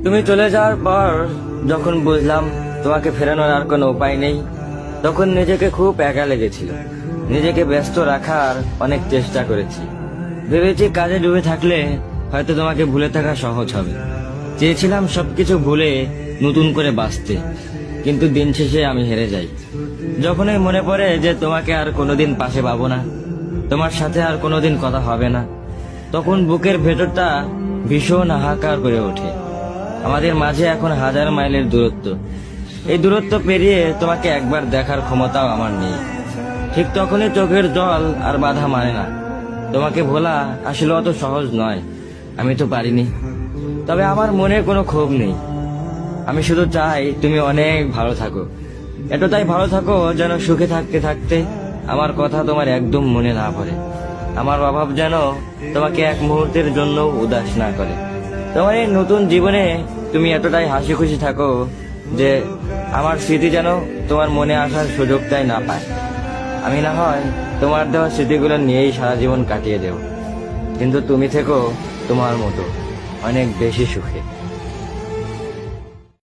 তুমি চলে যাওয়ার পর যখন বুঝলাম তোমাকে ফেরানোর আর কোনো উপায় নেই, তখন নিজেকে খুব একা লেগেছিল। নিজেকে ব্যস্ত রাখার অনেক চেষ্টা করেছি। ভেবেছি কাজে ডুবে থাকলে হয়তো তোমাকে ভুলে থাকা সহজ হবে। চেয়েছিলাম সবকিছু ভুলে নতুন করে বাঁচতে, কিন্তু দিন শেষে আমি হেরে যাই। যখনই মনে পড়ে যে তোমাকে আর কোনোদিন পাশে পাবো না, তোমার সাথে আর কোনোদিন কথা হবে না, তখন বুকের ভেতরটা ভীষণ হাহাকার করে ওঠে। আমাদের মাঝে এখন 1000 মাইলের দূরত্ব। এই দূরত্ব পেরিয়ে তোমাকে একবার দেখার ক্ষমতাও আমার নেই। ঠিক তখনই চোখের জল আর বাধা মানে না। তোমাকে ভোলা আসলে অত সহজ নয়। আমি তো পারিনি, তবে আমার মনে কোনো ক্ষোভ নেই। আমি শুধু চাই তুমি অনেক ভালো থাকো, এতটাই ভালো থাকো যেন সুখে থাকতে থাকতে আমার কথা তোমার একদম মনে না পড়ে। আমার অভাব যেন তোমাকে এক মুহূর্তের জন্য উদাস না করে। তোমার এই নতুন জীবনে তুমি এতটাই হাসি খুশি থাকো যে আমার স্মৃতি যেন তোমার মনে আসার সুযোগটাই না পায়। আমি না হয় তোমার দেওয়া স্মৃতিগুলো নিয়েই সারা জীবন কাটিয়ে দেব, কিন্তু তুমি থেকো তোমার মতো অনেক বেশি সুখে।